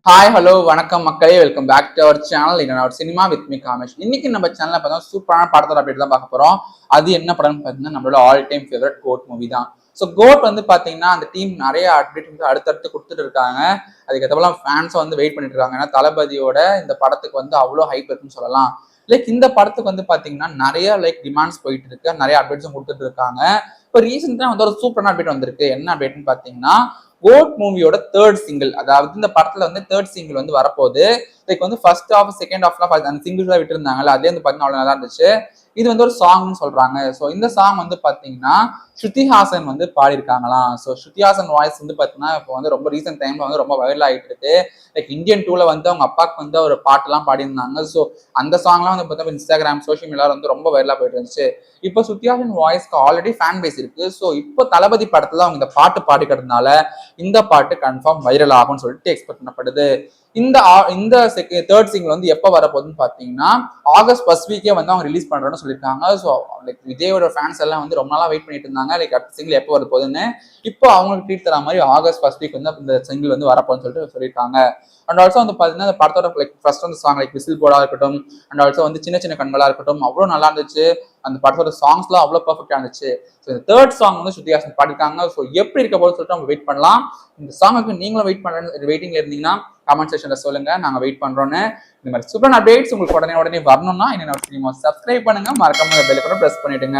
Hi hello வணக்கம் மக்களே, welcome back to our channel. இன்னொரு சினிமா வித் மீ காமேஷ். இன்னைக்கு நம்ம சேனல்ல பார்த்தா சூப்பரான படத்தோட அப்டேட் தான் பார்க்க போறோம். அது என்ன படம்னு பார்த்தீங்கன்னா நம்மளோட all time favourite code movie தான். ஸோ கோட் வந்து பார்த்தீங்கன்னா அந்த டீம் நிறைய அப்டேட் வந்து அடுத்தடுத்து கொடுத்துட்டு இருக்காங்க. அதுக்கேற்றப்பெல்லாம் ஃபேன்ஸை வந்து வெயிட் பண்ணிட்டு இருக்காங்க. ஏன்னா தளபதியோட இந்த படத்துக்கு வந்து அவ்வளோ ஹைப் இருக்குன்னு சொல்லலாம். இந்த படத்துக்கு வந்து பார்த்தீங்கன்னா நிறைய டிமாண்ட்ஸ் போயிட்டு இருக்கு, நிறைய அப்டேட்ஸும் கொடுத்துட்டு இருக்காங்க. இப்போ ரீசெண்டாக வந்து ஒரு சூப்பரான அப்டேட் வந்திருக்கு. என்ன அப்டேட்னு பார்த்தீங்கன்னா கோட் மூவியோட தேர்ட் சிங்கிள், அதாவது இந்த படத்துல வந்து தேர்ட் சிங்கிள் வந்து வரப்போகுது. வந்து ஃபர்ஸ்ட் ஹாஃப் செகண்ட் ஹாஃப்லாம் அந்த சிங்கிள்ஸ் தான் விட்டுருந்தாங்கல்ல, அதே வந்து பார்த்தீங்கன்னா அவ்வளோ நல்லா இருந்துச்சு. இது வந்து ஒரு சாங்னு சொல்றாங்க. ஸோ இந்த சாங் வந்து பார்த்தீங்கன்னா ஸ்ருதிஹாசன் வந்து பாடியிருக்காங்களாம். ஸோ ஸ்ருதிஹாசன் வாய்ஸ் வந்து பார்த்தீங்கன்னா இப்போ வந்து ரொம்ப ரீசெண்ட் டைம்ல வந்து ரொம்ப வைரல் ஆகிட்டு இருக்கு. இந்தியன் டூல வந்து அவங்க அப்பாவுக்கு வந்து ஒரு பாட்டுலாம் பாடியிருந்தாங்க. ஸோ அந்த சாங்லாம் வந்து பார்த்தா இன்ஸ்டாகிராம் சோஷியல் மீடியாவில் வந்து ரொம்ப வைரலாக போயிட்டு இருந்துச்சு. இப்போ ஸ்ருதிஹாசன் வாய்ஸ்க்கு ஆல்ரெடி ஃபேன் பேஸ் இருக்கு. ஸோ இப்போ தளபதி படத்துல அவங்க இந்த பாட்டு பாடிக்கிறதுனால இந்த பாட்டு கன்ஃபார்ம் வைரல் ஆகும்னு சொல்லிட்டு எக்ஸ்பெக்ட் பண்ணப்படுது. இந்த தேர்ட் சிங்கிள் வந்து எப்போ வரப்போகுதுன்னு பார்த்தீங்கன்னா ஆகஸ்ட் ஃபர்ஸ்ட் வீக்கே வந்து அவங்க ரிலீஸ் பண்றேன்னு சொல்லியிருக்காங்க. ஸோ விஜயோட ஃபேன்ஸ் எல்லாம் வந்து ரொம்ப நாளா வெயிட் பண்ணிட்டு இருந்தாங்க. அடுத்த சிங்கிள் எப்போ வர போகுதுன்னு. இப்போ அவங்களுக்கு ட்ரீட் தர மாதிரி ஆகஸ்ட் ஃபர்ஸ்ட் வீக் வந்து இந்த சிங்கிள் வந்து வரப்போன்னு சொல்லிட்டு சொல்லியிருக்காங்க. அண்ட் ஆல்சோ வந்து பார்த்தீங்கன்னா இந்த படத்தோட ஃபர்ஸ்ட் வந்து சாங் விசில் போர்டா இருக்கட்டும், அண்ட் ஆல்சோ வந்து சின்ன சின்ன கண்களா இருக்கட்டும் அவ்வளோ நல்லா இருந்துச்சு. அந்த படத்தோட சாங்ஸ்லாம் அவ்வளோ பர்ஃபெக்டா இருந்துச்சு. ஸோ இந்த தேர்ட் சாங் வந்து ஸ்ருதிஹாசன் பாடிருக்காங்க. ஸோ எப்படி இருக்க போது சொல்லிட்டு நம்ம வெயிட் பண்ணலாம். இந்த சாங்குக்கு நீங்களும் வெயிட்டிங்ல இருந்தீங்கன்னா கமெண்ட் செக்ஷன்ல சொல்லுங்க, நாங்க வெயிட் பண்றோன்னு. இந்த மாதிரி சூப்பர் அப்டேட்ஸ் உங்களுக்கு உடனே வரணும்னா என்ன சப்ஸ்கிரைப் பண்ணுங்க, மறக்காம பெல் ஐகானை பிரஸ் பண்ணிடுங்க.